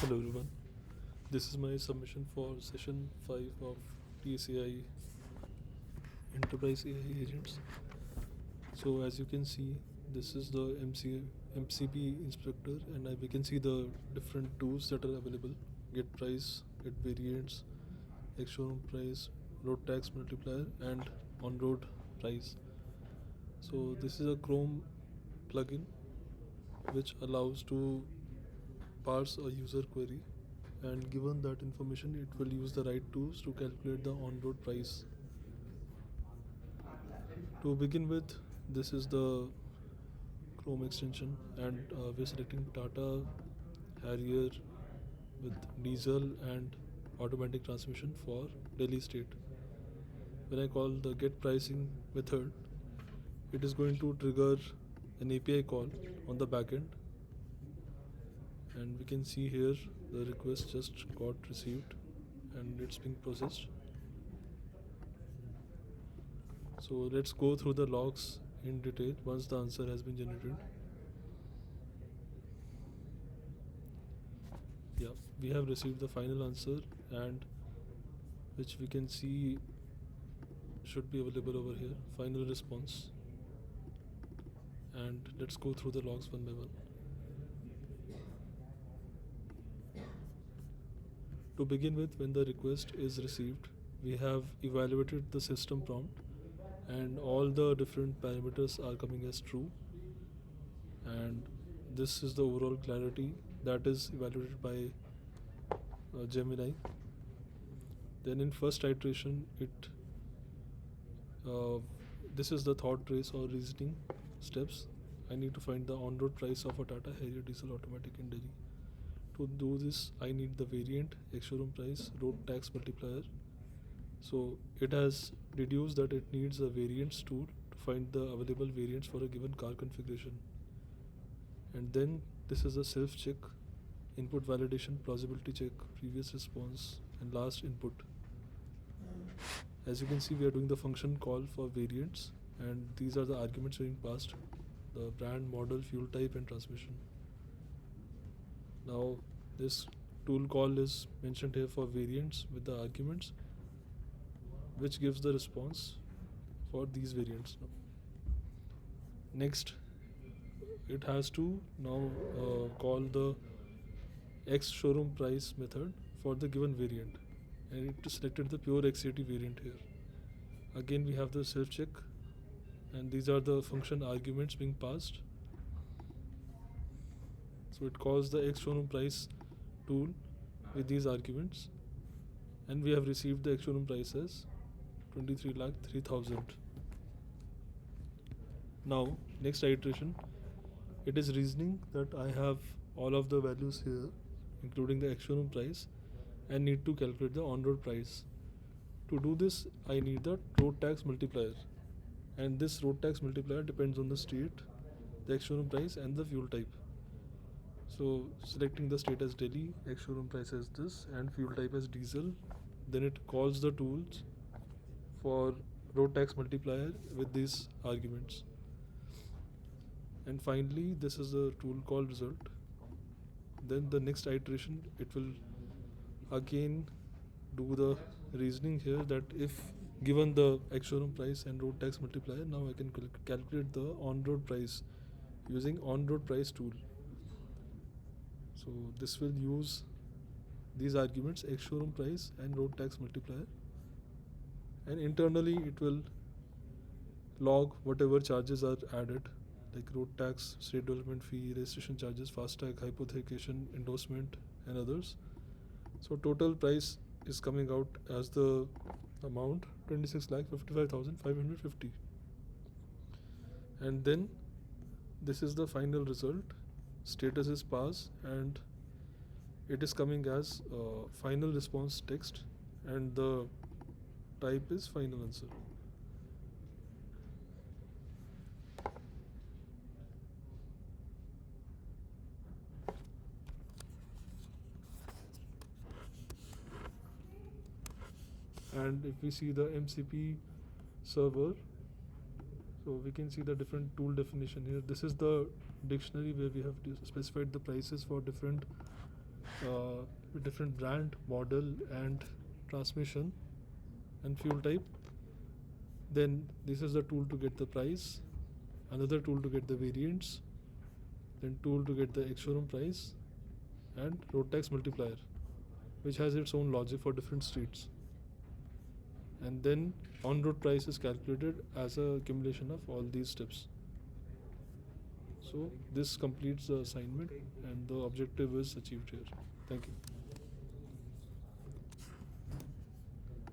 Hello everyone. This is my submission for session 5 of TSAI Enterprise AI Agents. So as you can see, this is the MCP inspector, and we can see the different tools that are available: get price, get variants, ex showroom price, road tax multiplier, and on road price. So this is a Chrome plugin which allows to parse a user query, and given that information it will use the right tools to calculate the on-road price. To begin with, this is the Chrome extension, and we're selecting Tata Harrier with diesel and automatic transmission for Delhi state. When I call the get pricing method, it is going to trigger an API call on the backend, and we can see here the request just got received and it's being processed. So let's go through the logs in detail once the answer has been generated. Yeah, we have received the final answer, and which we can see should be available over here, final response. And let's go through the logs one by one. To begin with, when the request is received, we have evaluated the system prompt, and all the different parameters are coming as true, and this is the overall clarity that is evaluated by Gemini. Then in first iteration, uh, this is the thought trace or reasoning steps. I need to find the on-road price of a Tata Harrier diesel automatic in Delhi. To do this, I need the variant, ex-showroom price, road tax multiplier. So it has deduced that it needs a variants tool to find the available variants for a given car configuration. And then this is a self-check, input validation, plausibility check, previous response, and last input. As you can see, we are doing the function call for variants, and these are the arguments being passed: the brand, model, fuel type, and transmission. Now this tool call is mentioned here for variants with the arguments, which gives the response for these variants. Next, it has to now call the X showroom price method for the given variant, and it selected the pure XAT variant here. Again, we have the self check, and these are the function arguments being passed. So it calls the X showroom price tool with these arguments, and we have received the X showroom price as 23,03,000. Now, next iteration, it is reasoning that I have all of the values here, including the X showroom price, and need to calculate the on-road price. To do this, I need the road tax multiplier, and this road tax multiplier depends on the state, the X showroom price, and the fuel type. So selecting the state as Delhi, X showroom price as this, and fuel type as diesel, then it calls the tools for road tax multiplier with these arguments. And finally, this is the tool call result. Then the next iteration, it will again do the reasoning here that if given the X showroom price and road tax multiplier, now I can calculate the on-road price using on-road price tool. So this will use these arguments, X showroom price and road tax multiplier, and internally it will log whatever charges are added, like road tax, state development fee, registration charges, FASTag, hypothecation, endorsement, and others. So total price is coming out as the amount 26,55,550, and then this is the final result. Status is pass, and it is coming as final response text, and the type is final answer. And if we see the MCP server, so we can see the different tool definition here. This is the dictionary where we have specified the prices for different with different brand, model, and transmission and fuel type. Then this is the tool to get the price, another tool to get the variants, then tool to get the ex-showroom price, and road tax multiplier, which has its own logic for different streets. And then on-road price is calculated as a accumulation of all these steps. So this completes the assignment and the objective is achieved here. Thank you.